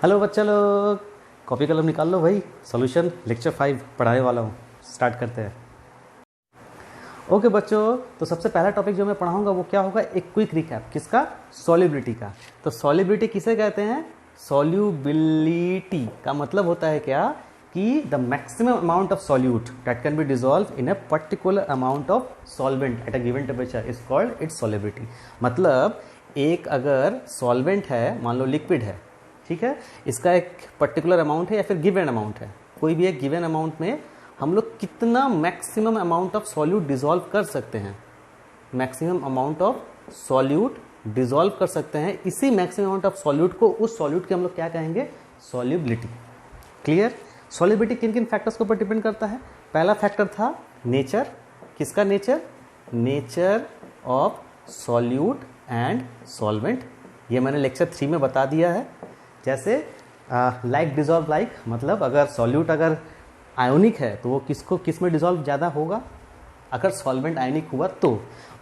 Hello बच्चा लोग, copy कलम निकाल लो भाई। सॉल्यूशन लेक्चर 5 पढ़ाने वाला हूँ, स्टार्ट करते हैं। ओके बच्चों, तो सबसे पहला टॉपिक जो मैं पढ़ाऊंगा वो क्या होगा, एक क्विक रिकैप। किसका? सॉल्युबिलिटी का। तो सॉल्युबिलिटी किसे कहते हैं? सॉल्युबिलिटी का मतलब होता है क्या कि the maximum amount of solute that can be dissolve in a particular amount of solvent at a given temperature is called its solubility. मतलब एक अगर सॉल्वेंट है, मान लो लिक्विड है, ठीक है, इसका एक पर्टिकुलर अमाउंट है या फिर गिवन अमाउंट है, कोई भी एक गिवन अमाउंट में हम लोग कितना maximum amount of solute dissolve कर सकते हैं, maximum amount of solute dissolve कर सकते हैं। इसी मैक्सिमम अमाउंट ऑफ सॉल्यूट को, उस सॉल्यूट के हम लोग क्या कहेंगे? सॉल्युबिलिटी। क्लियर? सॉल्युबिलिटी किन किन फैक्टर्स के ऊपर डिपेंड करता है? पहला फैक्टर था नेचर। किसका nature? Nature of solute and solvent. ये मैंने लेक्चर 3 में बता दिया है। जैसे लाइक डिसॉल्व लाइक, मतलब अगर सॉल्यूट अगर आयोनिक है तो वो किस में डिसॉल्व ज़्यादा होगा? अगर सॉल्वेंट आयोनिक हुआ तो।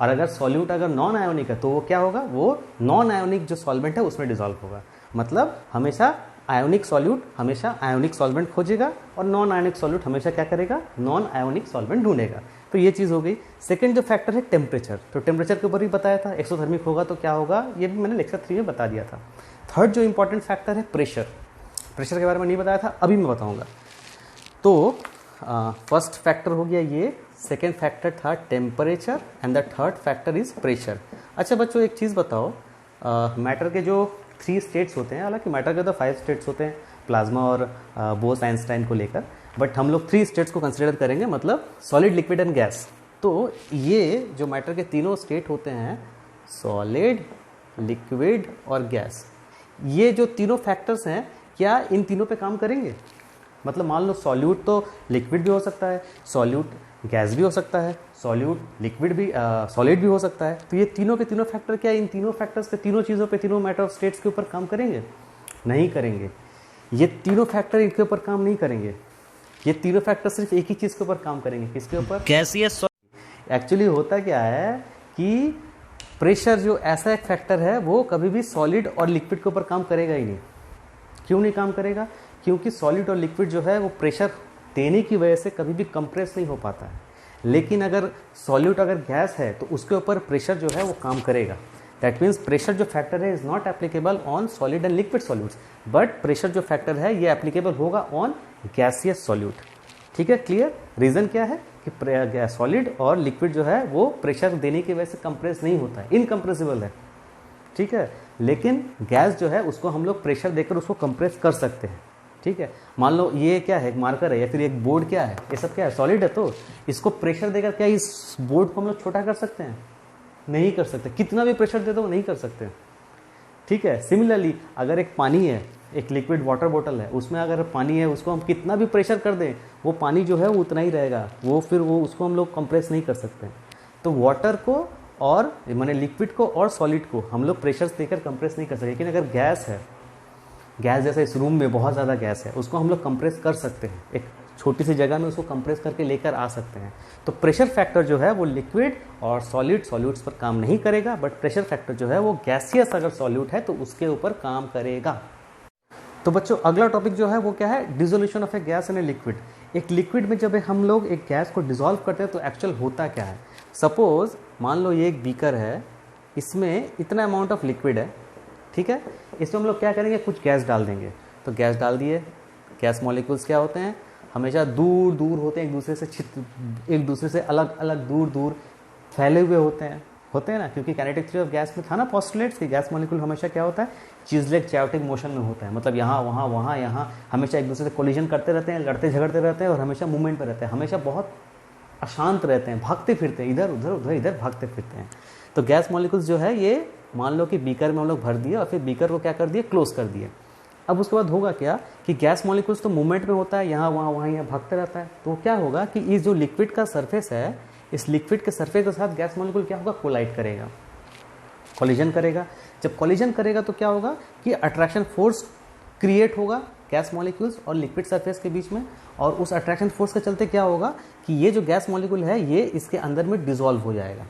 और अगर सॉल्यूट अगर नॉन आयोनिक है तो वो क्या होगा? वो नॉन आयोनिक जो सॉल्वेंट है उसमें डिसॉल्व होगा। मतलब हमेशा आयोनिक सॉल्यूट हमेशा आयोनिक सॉल्वेंट खोजेगा और नॉन आयोनिक सॉल्यूट हमेशा क्या करेगा? नॉन आयोनिक सॉल्वेंट ढूंढेगा। तो ये चीज़ हो गई। सेकंड जो फैक्टर है टेम्परेचर, तो टेम्परेचर के ऊपर भी बताया था, एक्सोथर्मिक होगा तो क्या होगा, ये भी मैंने लेक्चर 3 में बता दिया था। थर्ड जो इंपॉर्टेंट फैक्टर है प्रेशर। प्रेशर के बारे में नहीं बताया था, अभी मैं बताऊंगा। तो फर्स्ट फैक्टर हो गया ये, सेकेंड फैक्टर था temperature and the third factor is pressure. अच्छा बच्चों, एक चीज़ बताओ, मैटर के जो 3 स्टेट्स होते हैं, हालांकि मैटर के तो 5 स्टेट्स होते हैं प्लाज्मा और बोस आइंस्टाइन को लेकर, बट हम लोग 3 स्टेट्स को कंसिडर करेंगे, मतलब सॉलिड, लिक्विड एंड गैस। तो ये जो मैटर के तीनों स्टेट होते हैं, सॉलिड, लिक्विड और गैस, ये जो तीनों फैक्टर्स हैं, क्या इन तीनों पे काम करेंगे? मतलब मान लो सॉल्यूट तो लिक्विड भी हो सकता है, सॉल्यूट गैस भी हो सकता है, सॉल्यूट लिक्विड भी सॉलिड भी हो सकता है। तो ये तीनों के तीनों फैक्टर क्या इन तीनों फैक्टर्स पे, तीनों चीज़ों पे, तीनों मैटर ऑफ स्टेट्स के ऊपर काम करेंगे? नहीं करेंगे। ये तीनों फैक्टर इनके ऊपर काम नहीं करेंगे। ये तीनों फैक्टर सिर्फ एक ही चीज़ के ऊपर काम करेंगे। किसके ऊपर? गैसियस। एक्चुअली होता क्या है कि प्रेशर जो ऐसा एक फैक्टर है वो कभी भी सॉलिड और लिक्विड के ऊपर काम करेगा ही नहीं। क्यों नहीं काम करेगा? क्योंकि सॉलिड और लिक्विड जो है वो प्रेशर देने की वजह से कभी भी कंप्रेस नहीं हो पाता है। लेकिन अगर सॉल्यूट अगर गैस है तो उसके ऊपर प्रेशर जो है वो काम करेगा। दैट मीन्स प्रेशर जो फैक्टर है is not applicable on solid and liquid solutes, but pressure जो फैक्टर है ये एप्लीकेबल होगा ऑन गैसियस सॉल्यूट। ठीक है, क्लियर? रीज़न क्या है कि सॉलिड और लिक्विड जो है वो प्रेशर देने की वजह से कंप्रेस नहीं होता है, इनकम्प्रेसिबल है। ठीक है, लेकिन गैस जो है उसको हम लोग प्रेशर देकर उसको कंप्रेस कर सकते हैं। ठीक है, मान लो ये क्या है, एक मार्कर है या फिर एक बोर्ड, क्या है ये सब? क्या है? सॉलिड है। तो इसको प्रेशर देकर क्या इस बोर्ड को हम लोग छोटा कर सकते हैं? नहीं कर सकते। कितना भी प्रेशर दे दो नहीं कर सकते। ठीक है, सिमिलरली अगर एक पानी है, एक लिक्विड वाटर बोतल है, उसमें अगर पानी है, उसको हम कितना भी प्रेशर कर दें वो पानी जो है वो उतना ही रहेगा, वो फिर वो उसको हम लोग कंप्रेस नहीं कर सकते। तो वाटर को और माने लिक्विड को और सॉलिड को हम लोग प्रेशर देकर कंप्रेस नहीं कर सकते। लेकिन अगर गैस है, गैस जैसे इस रूम में बहुत ज़्यादा गैस है, उसको हम लोग कंप्रेस कर सकते हैं, एक छोटी सी जगह में उसको कंप्रेस करके लेकर आ सकते हैं। तो प्रेशर फैक्टर जो है वो लिक्विड और सॉल्यूट्स पर काम नहीं करेगा, बट प्रेशर फैक्टर जो है वो गैसियस अगर सॉल्यूट है तो उसके ऊपर काम करेगा। तो बच्चों अगला टॉपिक जो है वो क्या है? Dissolution of A gas in a liquid. एक लिक्विड में जब हम लोग एक गैस को डिसॉल्व करते हैं तो एक्चुअल होता क्या है? सपोज मान लो ये एक बीकर है, इसमें इतना अमाउंट ऑफ लिक्विड है, ठीक है, इसमें हम लोग क्या करेंगे? कुछ गैस डाल देंगे। तो गैस डाल दिए, गैस मॉलिक्यूल्स क्या होते हैं? हमेशा दूर दूर होते हैं, एक दूसरे से अलग अलग दूर दूर फैले हुए होते हैं ना, क्योंकि काइनेटिक थ्योरी ऑफ गैस में था ना पोस्टुलेट्स कि गैस मॉलिक्यूल हमेशा क्या होता है? चीज़लेग चायोटिक मोशन में होता है। मतलब यहाँ वहाँ वहाँ यहाँ हमेशा एक दूसरे से कोलिजन करते रहते हैं, लड़ते झगड़ते रहते हैं और हमेशा मूवमेंट पर रहते हैं, हमेशा बहुत अशांत रहते हैं, भागते फिरते हैं, इधर उधर उधर इधर भागते फिरते हैं। तो गैस मॉलिक्यूल्स जो है ये मान लो कि बीकर में हम लोग भर दिए और फिर बीकर को क्या कर दिए? क्लोज कर दिए। अब उसके बाद होगा क्या कि गैस मॉलिक्यूल्स तो मूवमेंट में होता है, यहाँ वहाँ यहाँ भागते रहता है। तो क्या होगा कि इस जो लिक्विड का सरफेस है, इस लिक्विड के सरफेस के साथ गैस मॉलिक्यूल क्या होगा? कोलाइड करेगा, कोलिजन करेगा। जब कोलिजन करेगा तो क्या होगा कि अट्रैक्शन फोर्स क्रिएट होगा गैस मॉलिक्यूल्स और लिक्विड सरफेस के बीच में, और उस अट्रैक्शन फोर्स के चलते क्या होगा कि ये जो गैस मॉलिक्यूल है ये इसके अंदर में डिसॉल्व हो जाएगा।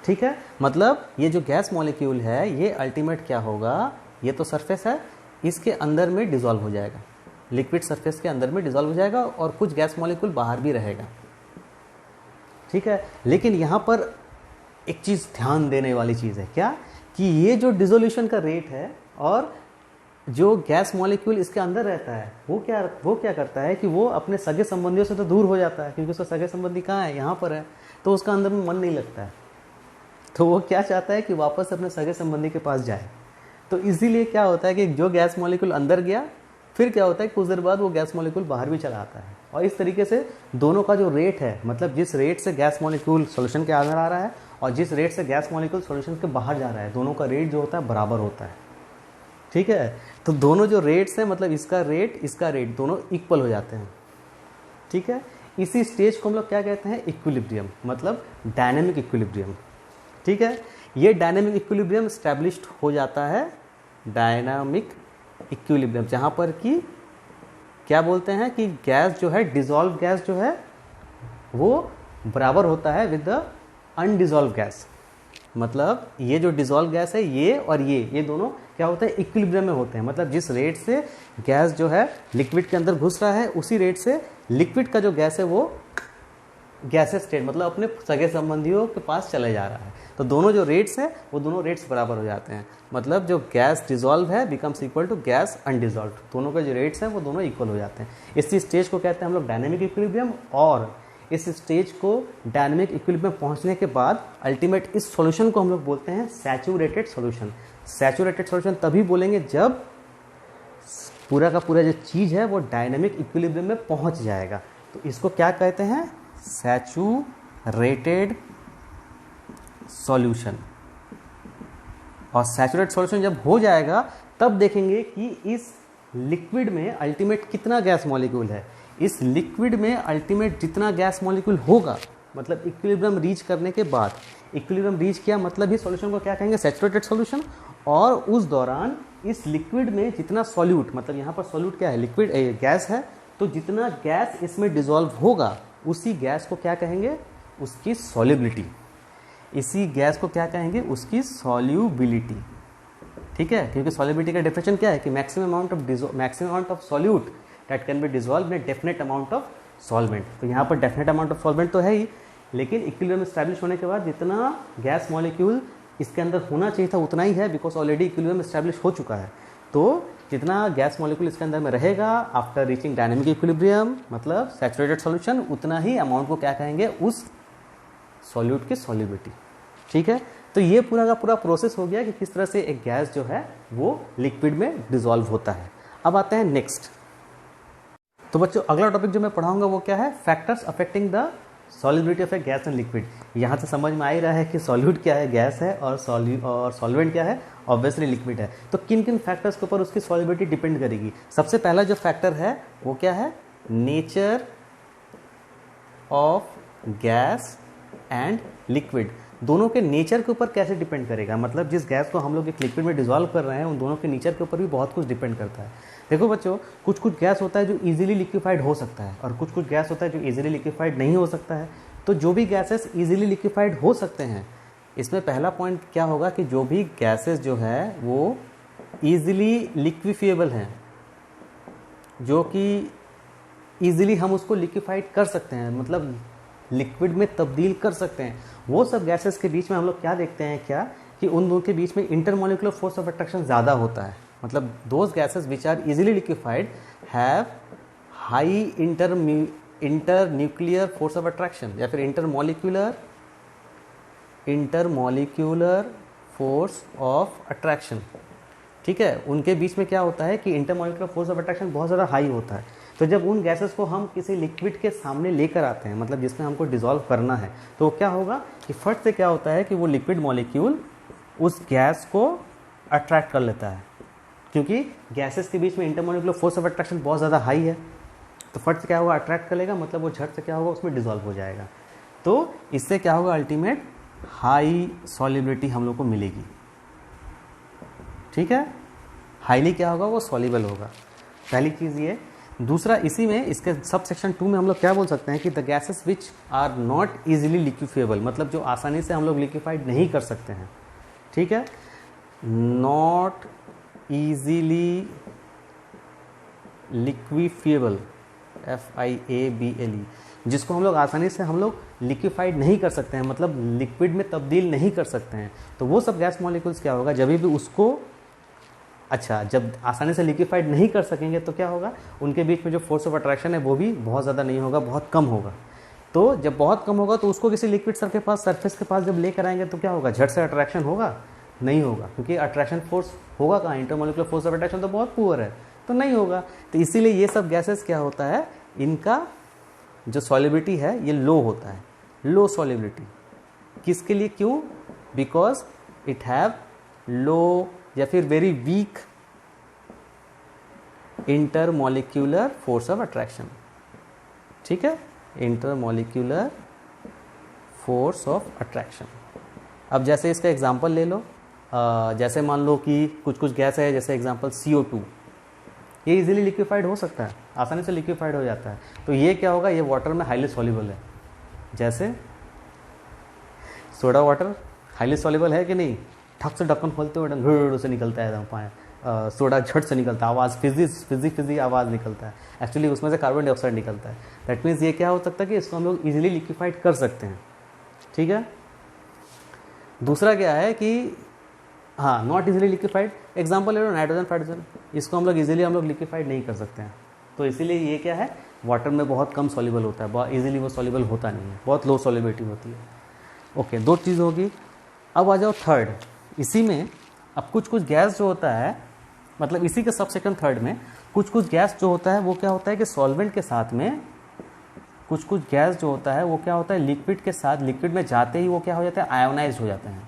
ठीक है, मतलब ये जो गैस मॉलिक्यूल है ये अल्टीमेट क्या होगा? ये तो सरफेस है, इसके अंदर में डिजॉल्व हो जाएगा, लिक्विड सरफेस के अंदर में डिजॉल्व हो जाएगा और कुछ गैस मॉलिक्यूल बाहर भी रहेगा, ठीक है। लेकिन यहाँ पर एक चीज़ ध्यान देने वाली चीज़ है, क्या कि ये जो डिसोल्यूशन का रेट है और जो गैस मॉलिक्यूल इसके अंदर रहता है वो क्या करता है कि वो अपने सगे संबंधियों से तो दूर हो जाता है, क्योंकि उसका सगे संबंधी कहाँ है, यहाँ पर है, तो उसका अंदर में मन नहीं लगता है, तो वो क्या चाहता है कि वापस अपने सगे संबंधी के पास जाए। तो इसीलिए क्या होता है कि जो गैस मॉलिक्यूल अंदर गया, फिर क्या होता है कुछ देर बाद वो गैस मॉलिक्यूल बाहर भी चला आता है, और इस तरीके से दोनों का जो रेट है, मतलब जिस रेट से गैस मॉलिक्यूल सॉल्यूशन के अंदर आ रहा है और जिस रेट से गैस मॉलिक्यूल सॉल्यूशन के बाहर जा रहा है, दोनों का रेट जो होता है बराबर होता है, ठीक है। तो दोनों जो रेट्स हैं, मतलब इसका रेट दोनों इक्वल हो जाते हैं, ठीक है। इसी स्टेज को हम लोग क्या कहते हैं, इक्विलिब्रियम, मतलब डायनेमिक इक्विलिब्रियम, ठीक है। ये डायनेमिक इक्विलिब्रियम स्टैब्लिश्ड हो जाता है, डायनामिक इक्विलिब्रियम, जहाँ पर कि क्या बोलते हैं कि गैस जो है, डिजॉल्व गैस जो है वो बराबर होता है विद द अनडिजॉल्व गैस। मतलब ये जो डिजॉल्व गैस है ये और ये दोनों क्या होता है, इक्विलिब्रियम में होते हैं। मतलब जिस रेट से गैस जो है लिक्विड के अंदर घुस रहा है, उसी रेट से लिक्विड का जो गैस है वो गैसेस स्टेट, मतलब अपने सगे संबंधियों के पास चले जा रहा है। तो दोनों जो रेट्स हैं वो दोनों रेट्स बराबर हो जाते हैं, मतलब जो गैस डिजॉल्व है becomes equal to gas undissolve, दोनों के जो रेट्स हैं वो दोनों इक्वल हो जाते हैं। इसी स्टेज को कहते हैं हम लोग डायनेमिक इक्विलिब्रियम, और इस स्टेज को डायनेमिक इक्विलिब्रियम पहुंचने के बाद अल्टीमेट इस सॉल्यूशन को हम लोग बोलते हैं सैचुरेटेड सॉल्यूशन। सैचुरेटेड सॉल्यूशन तभी बोलेंगे जब पूरा का पूरा जो चीज़ है वो डायनेमिक इक्विलिब्रियम में पहुंच जाएगा। तो इसको क्या कहते हैं, सैचुरेटेड सॉल्यूशन। और सैचुरेटेड सॉल्यूशन जब हो जाएगा तब देखेंगे कि इस लिक्विड में अल्टीमेट कितना गैस मॉलिक्यूल है। इस लिक्विड में अल्टीमेट जितना गैस मॉलिक्यूल होगा, मतलब इक्विलिब्रियम रीच करने के बाद, इक्विलिब्रियम रीच किया मतलब ही सॉल्यूशन को क्या कहेंगे, सैचुरेटेड सॉल्यूशन। और उस दौरान इस लिक्विड में जितना सॉल्यूट, मतलब यहाँ पर सॉल्यूट क्या है, लिक्विड गैस है, तो जितना गैस इसमें डिसॉल्व होगा उसी गैस को क्या कहेंगे, उसकी सॉल्युबिलिटी। इसी गैस को क्या कहेंगे, उसकी सॉल्युबिलिटी, ठीक है। क्योंकि सॉल्युबिलिटी का डेफिनेशन क्या है कि maximum amount of solute that can be dissolve in definite amount of solvent. तो यहाँ पर डेफिनेट अमाउंट ऑफ सॉल्वेंट तो है ही, लेकिन इक्विलिब्रियम एस्टैब्लिश होने के बाद जितना गैस मॉलिक्यूल इसके अंदर होना चाहिए था उतना ही है, बिकॉज ऑलरेडी इक्विलिब्रियम एस्टैब्लिश हो चुका है। तो जितना गैस मॉलिक्यूल इसके अंदर में रहेगा आफ्टर रीचिंग डायनेमिक इक्विलिब्रियम, मतलब सैचुरेटेड सॉल्यूशन, उतना ही अमाउंट को क्या कहेंगे, उस सॉल्यूट की सॉल्युबिलिटी, ठीक है। तो ये पूरा का पूरा प्रोसेस हो गया कि किस तरह से एक गैस जो है वो लिक्विड में डिसॉल्व होता है। अब आते हैं नेक्स्ट। तो बच्चों अगला टॉपिक जो मैं पढ़ाऊंगा वो क्या है, factors affecting the solubility of A gas and liquid. यहाँ से समझ में आ ही रहा है कि सॉल्यूट क्या है, गैस है, और सॉल्वेंट क्या है, ऑब्वियसली लिक्विड है। तो किन किन फैक्टर्स के ऊपर उसकी सॉल्युबिलिटी डिपेंड करेगी। सबसे पहला जो फैक्टर है वो क्या है, nature of gas and liquid. दोनों के नेचर के ऊपर कैसे डिपेंड करेगा, मतलब जिस गैस को हम लोग एक लिक्विड में डिसॉल्व कर रहे हैं उन दोनों के नेचर के ऊपर भी बहुत कुछ डिपेंड करता है। देखो बच्चों, कुछ कुछ गैस होता है जो इजीली लिक्विफाइड हो सकता है, और कुछ कुछ गैस होता है जो इजीली लिक्विफाइड नहीं हो सकता है। तो जो भी गैसेस इजीली लिक्विफाइड हो सकते हैं, इसमें पहला पॉइंट क्या होगा कि जो भी गैसेस जो है वो इजीली लिक्विफिएबल हैं, जो कि इजीली हम उसको लिक्विफाइड कर सकते हैं, मतलब लिक्विड में तब्दील कर सकते हैं, वो सब गैसेस के बीच में हम लोग क्या देखते हैं, क्या कि उन दोनों के बीच में इंटरमॉलिक्यूलर फोर्स ऑफ अट्रैक्शन ज़्यादा होता है। मतलब those gases which are easily liquefied have high internuclear force of attraction, या फिर इंटरमॉलिक्यूलर फोर्स ऑफ अट्रैक्शन, ठीक है। उनके बीच में क्या होता है कि इंटरमॉलिक्यूलर फोर्स ऑफ अट्रैक्शन बहुत ज़्यादा हाई होता है। तो जब उन गैसेस को हम किसी लिक्विड के सामने लेकर आते हैं, मतलब जिसमें हमको डिसॉल्व करना है, तो क्या होगा कि फट से क्या होता है कि वो लिक्विड मॉलिक्यूल उस गैस को अट्रैक्ट कर लेता है, क्योंकि गैसेस के बीच में इंटरमॉलिक्यूलर फोर्स ऑफ अट्रैक्शन बहुत ज़्यादा हाई है। तो फट से क्या होगा, अट्रैक्ट कर लेगा, मतलब वो झट से क्या होगा, उसमें डिसॉल्व हो जाएगा। तो इससे क्या होगा, अल्टीमेट हाई सॉल्युबिलिटी हम लोग को मिलेगी, ठीक है। हाईली क्या होगा, वो सॉल्युबल होगा, पहली चीज़ ये। दूसरा, इसी में इसके सब सेक्शन 2 में हम लोग क्या बोल सकते हैं कि the gases which are not easily liquefiable, मतलब जो आसानी से हम लोग लिक्विफाइड नहीं कर सकते हैं, ठीक है, नॉट easily liquefiable, FIABLE, जिसको हम लोग आसानी से हम लोग लिक्विफाइड नहीं कर सकते हैं, मतलब लिक्विड में तब्दील नहीं कर सकते हैं। तो वो सब गैस मॉलिक्यूल्स क्या होगा, जब भी उसको जब आसानी से लिक्विफाइड नहीं कर सकेंगे तो क्या होगा, उनके बीच में जो फोर्स ऑफ अट्रैक्शन है वो भी बहुत ज़्यादा नहीं होगा, बहुत कम होगा। तो जब बहुत कम होगा तो उसको किसी लिक्विड सरफेस के पास जब लेकर आएंगे तो क्या होगा, झट से अट्रैक्शन होगा, नहीं होगा, क्योंकि अट्रैक्शन फोर्स होगा कहाँ, इंटरमोलिकुलर फोर्स ऑफ अट्रैक्शन तो बहुत पुअर है, तो नहीं होगा। तो इसीलिए ये सब गैसेस क्या होता है, इनका जो सॉलिबिलिटी है ये लो होता है, लो सॉलिबिलिटी। किसके लिए, क्यों, बिकॉज इट हैव लो या फिर very weak intermolecular force of attraction. ठीक है, इंटरमोलिक्यूलर फोर्स ऑफ अट्रैक्शन। अब जैसे इसका एग्जांपल ले लो, जैसे मान लो कि कुछ गैस है, जैसे एग्जांपल CO2, ये इजीली लिक्विफाइड हो सकता है, आसानी से लिक्विफाइड हो जाता है। तो ये क्या होगा, ये वाटर में हाईली सॉल्युबल है। जैसे सोडा वाटर हाईली सॉल्युबल है कि नहीं, ठक से ढक्कन खोलते हुए घुड़ से निकलता है एकदम सोडा झट से निकलता है, आवाज़ फिजी आवाज़ निकलता है, एक्चुअली उसमें से कार्बन डाइऑक्साइड निकलता है। दैट मीन्स ये क्या हो सकता है कि इसको हम लोग इजीली लिक्विफाइड कर सकते हैं। ठीक है, दूसरा क्या है कि हाँ, नॉट इजीली लिक्विफाइड, एग्जांपल ले लो नाइट्रोजन हाइड्रोजन, इसको हम लोग इजीली लिक्विफाइड नहीं कर सकते हैं। तो इसीलिए ये क्या है, वाटर में बहुत कम सॉल्युबल होता है, बहुत इजीली वो सॉल्युबल होता नहीं है, बहुत लो सॉल्युबिलिटी होती है। ओके, दो चीज़ होगी। अब आ जाओ थर्ड, इसी में अब कुछ गैस जो होता है, मतलब इसी के सब सेकंड थर्ड में कुछ गैस जो होता है वो क्या होता है कि सॉल्वेंट के साथ में कुछ गैस जो होता है वो क्या होता है, लिक्विड के साथ, लिक्विड में जाते ही वो क्या हो जाता है, आयोनाइज हो जाते हैं।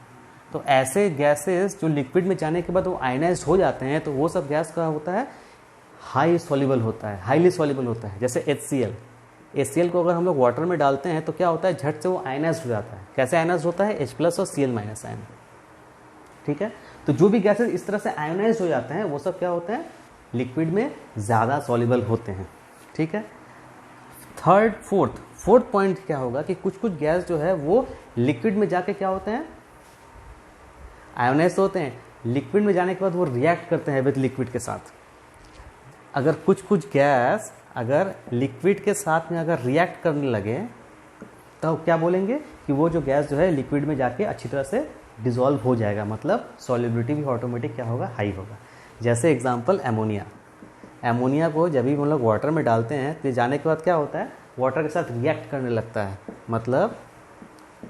तो ऐसे गैसेस जो लिक्विड में जाने के बाद वो आयोनाइज हो जाते हैं, तो वो सब गैस का होता है हाई सॉल्युबल होता है, हाईली सॉल्युबल होता है। जैसे HCl को अगर हम लोग वाटर में डालते हैं तो क्या होता है, झट से वो आयनाइज हो जाता है। कैसे आयनाइज होता है, H+ और Cl- आयन। ठीक है, तो जो भी गैसेस इस तरह से आयोनाइज हो जाते हैं वो सब क्या होते हैं, लिक्विड में ज़्यादा सॉल्युबल होते हैं। ठीक है, फोर्थ पॉइंट क्या होगा कि कुछ गैस जो है वो लिक्विड में जाके क्या होते हैं, आयोनाइज होते हैं। लिक्विड में जाने के बाद वो रिएक्ट करते हैं विद लिक्विड के साथ। अगर कुछ गैस अगर लिक्विड के साथ में अगर रिएक्ट करने लगे तो क्या बोलेंगे कि वो जो गैस जो है लिक्विड में जाके अच्छी तरह से डिसॉल्व हो जाएगा, मतलब सॉल्युबिलिटी भी ऑटोमेटिक क्या होगा, हाई होगा। जैसे एग्जांपल एमोनिया को जब भी हम लोग वाटर में डालते हैं तो जाने के बाद क्या होता है, वाटर के साथ रिएक्ट करने लगता है, मतलब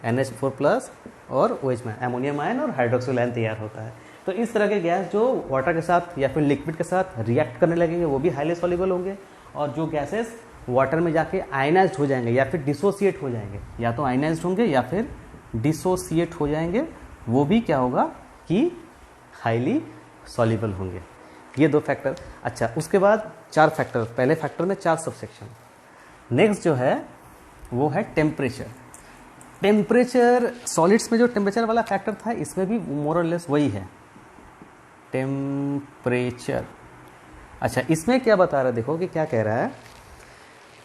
NH4+ और OH में अमोनियम आयन और हाइड्रोक्सिल आयन तैयार होता है। तो इस तरह के गैस जो वाटर के साथ या फिर लिक्विड के साथ रिएक्ट करने लगेंगे वो भी हाईली सॉल्युबल होंगे, और जो गैसेस वाटर में जाके आयनाइज्ड हो जाएंगे या फिर डिसोसिएट हो जाएंगे, या तो आयनाइज्ड होंगे या फिर डिसोसिएट हो जाएंगे, वो भी क्या होगा कि हाईली सॉल्युबल होंगे। ये दो फैक्टर। अच्छा, उसके बाद 4 फैक्टर, पहले फैक्टर में 4 सबसेक्शन। नेक्स्ट जो है वो है टेम्परेचर। सॉलिड्स में जो टेम्परेचर वाला फैक्टर था इसमें भी मोर और लेस वही है, टेम्परेचर। अच्छा, इसमें क्या बता रहा है, देखो कि क्या कह रहा है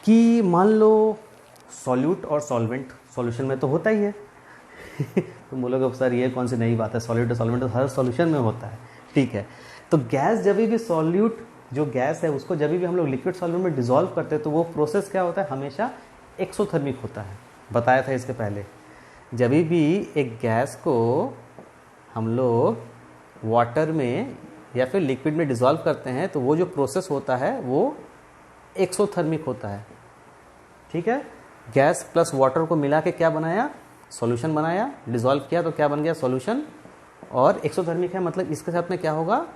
कि मान लो सॉल्यूट और सॉल्वेंट सॉल्यूशन में तो होता ही है तो बोलोगे सर ये कौन सी नई बात है, सॉल्यूट और सॉल्वेंट तो हर सॉल्यूशन में होता है। ठीक है, तो गैस जब भी सॉल्यूट जो गैस है उसको जब भी हम लोग लिक्विड सॉल्यूट में डिसॉल्व करते हैं तो वो प्रोसेस क्या होता है, हमेशा एक्सोथर्मिक होता है। बताया था इसके पहले, जब भी एक गैस को हम लोग वाटर में या फिर लिक्विड में डिसॉल्व करते हैं तो वो जो प्रोसेस होता है वो एक्सोथर्मिक होता है। ठीक है, गैस प्लस वाटर को मिला के क्या बनाया, सॉल्यूशन बनाया, डिसॉल्व किया तो क्या बन गया, सॉल्यूशन। और एक्सोथर्मिक है मतलब इसके साथ में क्या होगा,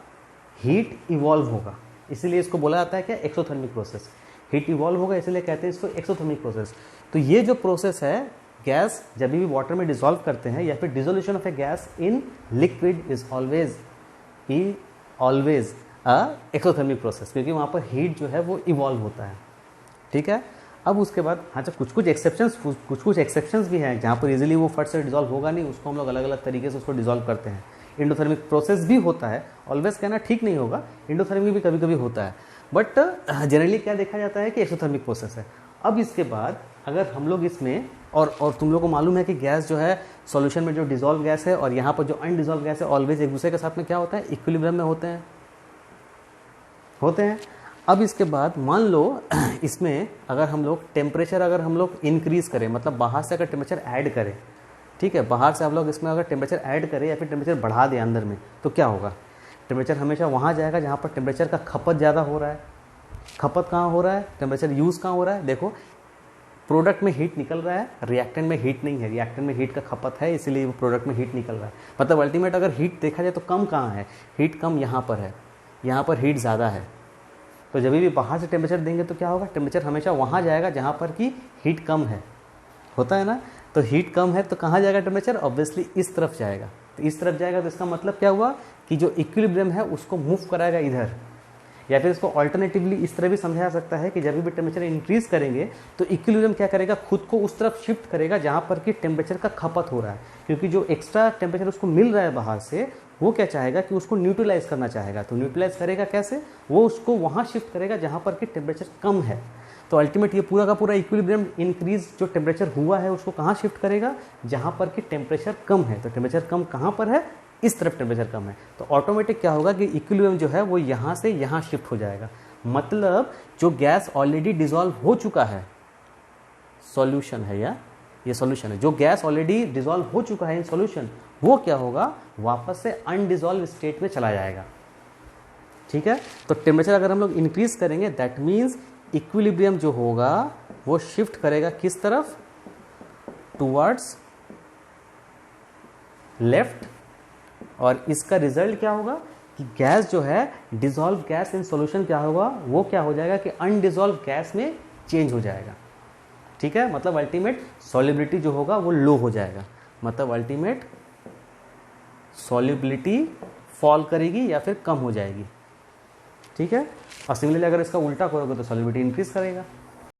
हीट इवॉल्व होगा, इसीलिए इसको बोला जाता है क्या, एक्सोथर्मिक प्रोसेस। हीट इवॉल्व होगा इसलिए कहते हैं इसको एक्सोथर्मिक प्रोसेस। तो ये जो प्रोसेस है, गैस जब भी वाटर में डिसॉल्व करते हैं या फिर dissolution of A gas in liquid is always exothermic process, क्योंकि वहाँ पर हीट जो है वो इवॉल्व होता है। ठीक है, अब उसके बाद हाँ, जब कुछ एक्सेप्शंस भी हैं जहाँ पर इजीली वो फट से डिसॉल्व होगा नहीं, उसको हम लोग अलग अलग तरीके से उसको डिसॉल्व करते हैं। इंडोथर्मिक प्रोसेस भी होता है, ऑलवेज कहना ठीक नहीं होगा, इंडोथर्मिक भी कभी कभी होता है, बट जनरली क्या देखा जाता है कि एक्सोथर्मिक प्रोसेस है। अब इसके बाद अगर हम लोग इसमें और तुम लोग को मालूम है कि गैस जो है सॉल्यूशन में जो डिसॉल्व गैस है और यहाँ पर जो अनडिसॉल्व गैस है ऑलवेज एक दूसरे के साथ में क्या होता है, इक्विलिब्रियम में होते हैं। होते हैं। अब इसके बाद मान लो इसमें अगर हम लोग टेम्परेचर अगर हम लोग इंक्रीज़ करें, मतलब बाहर से अगर टेम्परेचर ऐड करें, ठीक है, बाहर से आप लोग इसमें अगर टेम्परेचर ऐड करें या फिर टेम्परेचर बढ़ा दें अंदर में, तो क्या होगा? टेम्परेचर हमेशा वहाँ जाएगा जहाँ पर टेम्परेचर का खपत ज़्यादा हो रहा है। खपत कहाँ हो रहा है? टेम्परेचर यूज़ कहाँ हो रहा है? देखो, प्रोडक्ट में हीट निकल रहा है, रिएक्टेंट में हीट नहीं है, रिएक्टेंट में हीट का खपत है, इसीलिए वो प्रोडक्ट में हीट निकल रहा है। मतलब अल्टीमेट अगर हीट देखा जाए तो कम कहाँ है? हीट कम यहाँ पर है, यहाँ पर हीट ज़्यादा है। तो जब भी बाहर से टेम्परेचर देंगे तो क्या होगा? टेम्परेचर हमेशा वहाँ जाएगा जहाँ पर कि हीट कम है, होता है ना। तो हीट कम है तो कहाँ जाएगा टेम्परेचर? ऑब्वियसली इस तरफ जाएगा। तो इस तरफ जाएगा तो इसका मतलब क्या हुआ कि जो इक्विलिब्रियम है उसको मूव कराएगा इधर। या फिर इसको ऑल्टरनेटिवली इस तरह भी समझा सकता है कि जब भी टेम्परेचर इंक्रीज करेंगे तो इक्विलिब्रियम क्या करेगा? खुद को उस तरफ शिफ्ट करेगा जहाँ पर कि टेम्परेचर का खपत हो रहा है, क्योंकि जो एक्स्ट्रा टेम्परेचर उसको मिल रहा है बाहर से, वो क्या चाहेगा कि उसको न्यूट्रलाइज करना चाहेगा। तो न्यूट्रलाइज करेगा कैसे? वो उसको वहाँ शिफ्ट करेगा जहाँ पर कि टेम्परेचर कम है। तो अल्टीमेट ये पूरा का पूरा इक्विलिब्रियम इंक्रीज जो टेम्परेचर हुआ है उसको कहाँ शिफ्ट करेगा? जहाँ पर कि टेम्परेचर कम है। तो टेम्परेचर कम कहाँ पर है? इस तरफ टेम्परेचर कम है। तो ऑटोमेटिक क्या होगा कि इक्विलिब्रियम जो है वो यहाँ से यहाँ शिफ्ट हो जाएगा। मतलब जो गैस ऑलरेडी डिसॉल्व हो चुका है, सॉल्यूशन है या ये सॉल्यूशन है, जो गैस ऑलरेडी डिसॉल्व हो चुका है इन सॉल्यूशन, वो क्या होगा? वापस से अनडिसॉल्व स्टेट में चला जाएगा। ठीक है, तो टेम्परेचर अगर हम लोग इंक्रीज करेंगे दैट मीन्स इक्विलिब्रियम जो होगा वो शिफ्ट करेगा किस तरफ? Towards left. और इसका रिजल्ट क्या होगा कि गैस जो है, डिसॉल्व गैस इन सॉल्यूशन क्या होगा? वो क्या हो जाएगा कि अनडिसॉल्व गैस में चेंज हो जाएगा। ठीक है, मतलब अल्टीमेट सॉल्युबिलिटी जो होगा वो लो हो जाएगा, मतलब अल्टीमेट सॉल्युबिलिटी फॉल करेगी या फिर कम हो जाएगी। ठीक है, और सिमिलरली अगर इसका उल्टा करोगे तो सॉल्युबिलिटी इंक्रीज करेगा।